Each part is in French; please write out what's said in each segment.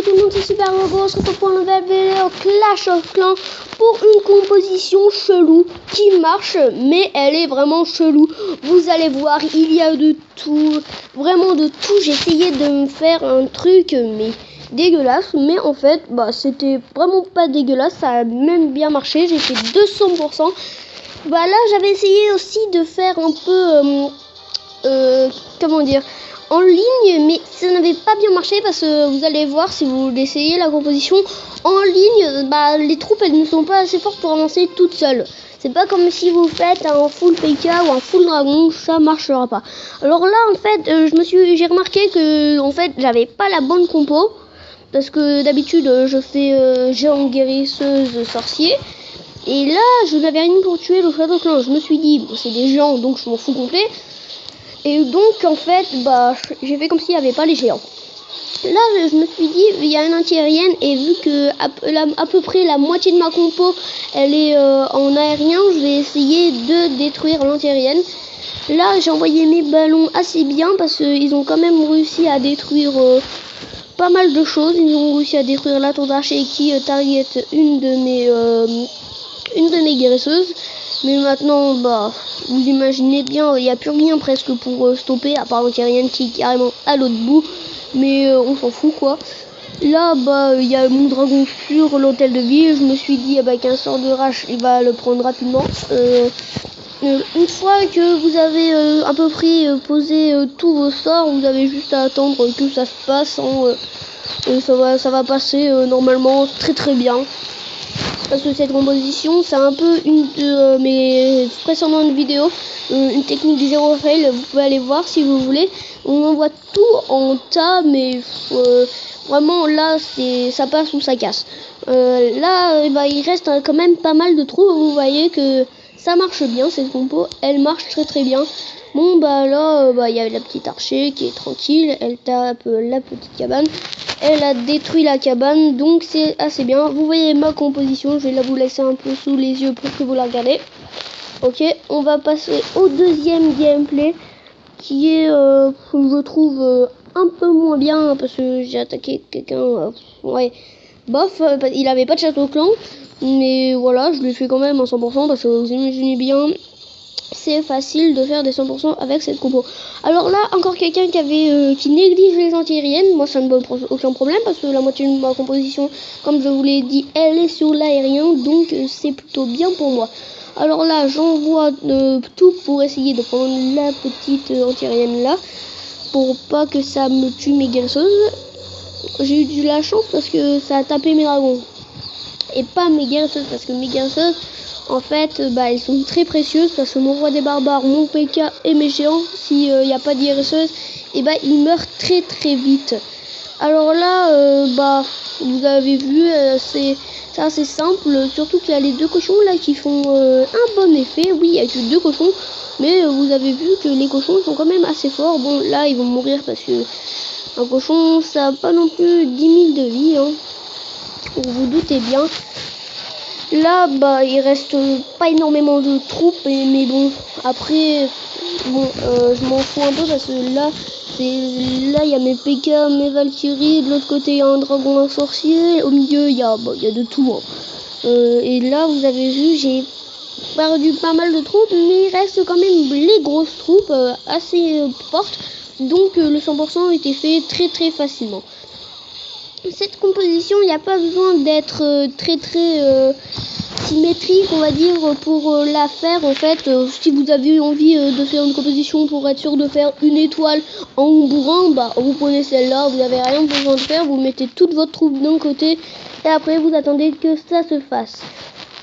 tout le monde, c'est Super Logo. On se retrouve pour une nouvelle vidéo Clash of Clans pour une composition chelou qui marche, mais elle est vraiment chelou. Vous allez voir, il y a de tout, vraiment de tout. J'ai essayé de me faire un truc, mais dégueulasse, mais en fait, c'était vraiment pas dégueulasse. Ça a même bien marché. J'ai fait 200%. Là, j'avais essayé aussi de faire un peu, comment dire, en ligne, mais ça n'avait pas bien marché parce que vous allez voir si vous essayez la composition en ligne, les troupes elles ne sont pas assez fortes pour avancer toutes seules. C'est pas comme si vous faites un full PK ou un full dragon, ça marchera pas. Alors là en fait, j'ai remarqué que en fait j'avais pas la bonne compo parce que d'habitude je fais géant guérisseuse sorcier. Et là, je n'avais rien pour tuer le Shadow Clan. Je me suis dit, bon, c'est des géants, donc je m'en fous complet. Et donc, en fait, j'ai fait comme s'il n'y avait pas les géants. Là, je me suis dit, il y a une anti-aérienne. Et vu que à peu près la moitié de ma compo, elle est en aérien, je vais essayer de détruire l'anti-aérienne. Là, j'ai envoyé mes ballons assez bien parce qu'ils ont quand même réussi à détruire pas mal de choses. Ils ont réussi à détruire la tour d'archer qui target une de mes guérisseuses. Mais maintenant, vous imaginez bien, il n'y a plus rien presque pour stopper, à part l'anti-aérienne qui est carrément à l'autre bout. Mais on s'en fout quoi. Là, il y a mon dragon sur l'hôtel de ville. Je me suis dit, qu'un sort de rage, il va le prendre rapidement. Une fois que vous avez à peu près posé tous vos sorts, vous avez juste à attendre que ça se passe. Ça va passer normalement très bien. Parce que cette composition, c'est un peu une de mes précédentes vidéos, une technique du zéro fail. Vous pouvez aller voir si vous voulez. On envoie tout en tas, mais vraiment là, ça passe ou ça casse. Là, il reste quand même pas mal de trous. Vous voyez que ça marche bien, cette compo. Elle marche très bien. Bon, là, il y a la petite archer qui est tranquille. Elle tape la petite cabane. Elle a détruit la cabane, donc c'est assez bien. Vous voyez ma composition, je vais vous laisser un peu sous les yeux pour que vous la regardez. Ok, on va passer au deuxième gameplay qui est, je trouve, un peu moins bien parce que j'ai attaqué quelqu'un, il avait pas de château clan, mais voilà, je lui fais quand même un 100% parce que vous imaginez bien, c'est facile de faire des 100% avec cette compo. Alors là, encore quelqu'un qui néglige les anti-aériennes. Moi, ça ne me pose aucun problème parce que la moitié de ma composition, comme je vous l'ai dit, elle est sur l'aérien, donc c'est plutôt bien pour moi. Alors là, j'envoie tout pour essayer de prendre la petite anti-aérienne là, pour pas que ça me tue mes guérisseuses. J'ai eu de la chance parce que ça a tapé mes dragons et pas mes guérisseuses, parce que mes guérisseuses, en fait, elles sont très précieuses parce que mon roi des barbares, mon PK et mes géants, s'il n'y a pas de guérisseuse, ils meurent très vite. Alors là, vous avez vu, c'est assez simple, surtout qu'il y a les deux cochons là qui font un bon effet. Oui, il y a que deux cochons, mais vous avez vu que les cochons sont quand même assez forts. Bon, là, ils vont mourir parce que un cochon, ça n'a pas non plus 10 000 de vie, hein. Vous vous doutez bien. Là, il reste pas énormément de troupes, mais bon, après, je m'en fous un peu parce que là, il y a mes PK, mes Valkyries, de l'autre côté, il y a un dragon, un sorcier, au milieu, il y a de tout, hein. Et là, vous avez vu, j'ai perdu pas mal de troupes, mais il reste quand même les grosses troupes assez fortes, donc le 100% était fait très facilement. Cette composition, il n'y a pas besoin d'être très symétrique, on va dire, pour la faire. En fait, si vous avez envie de faire une composition pour être sûr de faire une étoile en bourrin, vous prenez celle-là, vous n'avez rien besoin de faire, vous mettez toute votre troupe d'un côté et après vous attendez que ça se fasse.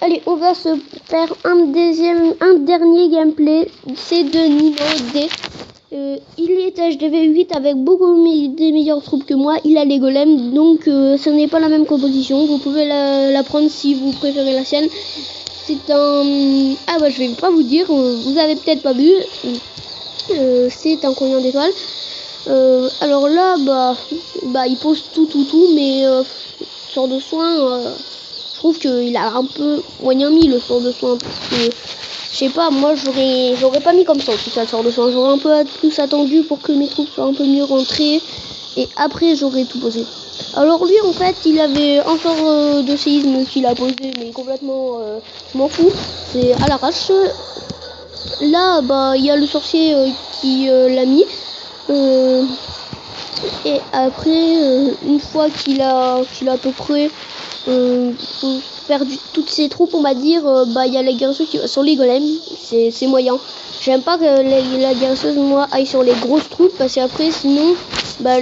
Allez, on va se faire un dernier gameplay, c'est de niveau D. Il est HDV 8 avec beaucoup des meilleures troupes que moi. Il a les golems, donc ce n'est pas la même composition. Vous pouvez la prendre si vous préférez la sienne. C'est un... je vais pas vous dire, vous avez peut-être pas vu. C'est un combien d'étoiles. Alors là, il pose tout, mais sort de soin, je trouve qu'il a un peu moyen mis le sort de soin parce que je sais pas, moi j'aurais pas mis comme ça en tout cas le sort de soin. J'aurais un peu plus attendu pour que mes troupes soient un peu mieux rentrées et après j'aurais tout posé. Alors lui en fait il avait un sort de séisme qu'il a posé, mais complètement je m'en fous, c'est à l'arrache. Là bah il y a le sorcier qui l'a mis. Et après une fois qu'il a à peu près perdu toutes ses troupes, on va dire, bah il y a la guérisseuse qui va sur les golems, c'est moyen. J'aime pas que la guérisseuse moi aille sur les grosses troupes, parce qu'après sinon bah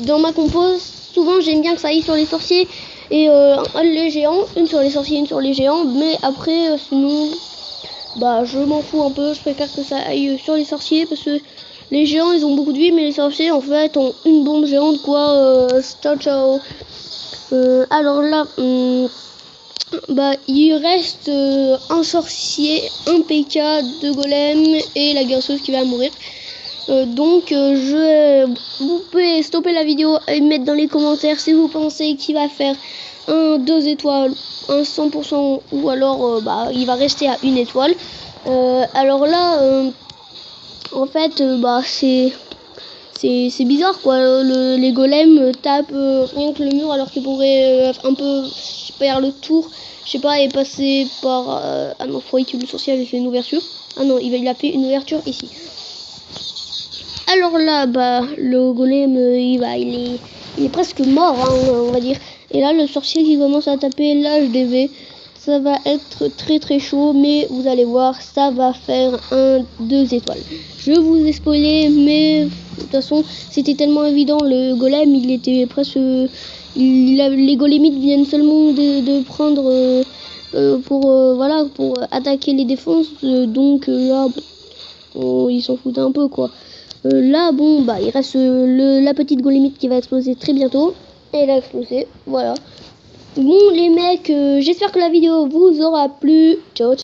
dans ma compose souvent j'aime bien que ça aille sur les sorciers et les géants, une sur les sorciers, une sur les géants, mais après sinon bah je m'en fous un peu, je préfère que ça aille sur les sorciers parce que les géants ils ont beaucoup de vie, mais les sorciers en fait ont une bombe géante quoi. Ciao ciao. Alors là bah il reste un sorcier, un PK, 2 golems et la guérisseuse qui va mourir. Donc vous pouvez stopper la vidéo et mettre dans les commentaires si vous pensez qu'il va faire un 2 étoiles, un 100% ou alors bah il va rester à 1 étoile. Alors là en fait bah c'est bizarre quoi, les golems tapent rien que le mur alors qu'ils pourraient un peu faire le tour, je sais pas, et passer par ah non, faut que le sorcier avait fait une ouverture. Ah non, il a fait une ouverture ici. Alors là bah le golem il est presque mort hein, on va dire. Et là le sorcier qui commence à taper l'HDV, ça va être très très chaud, mais vous allez voir, ça va faire un 2 étoiles. Je vous ai spoilé, mais de toute façon c'était tellement évident, le golem il était presque les golémites viennent seulement de prendre voilà, pour attaquer les défenses, donc là ils s'en foutent un peu quoi. Là bon bah il reste la petite golémite qui va exploser très bientôt, et elle a explosé, voilà. Bon les mecs, j'espère que la vidéo vous aura plu. Ciao.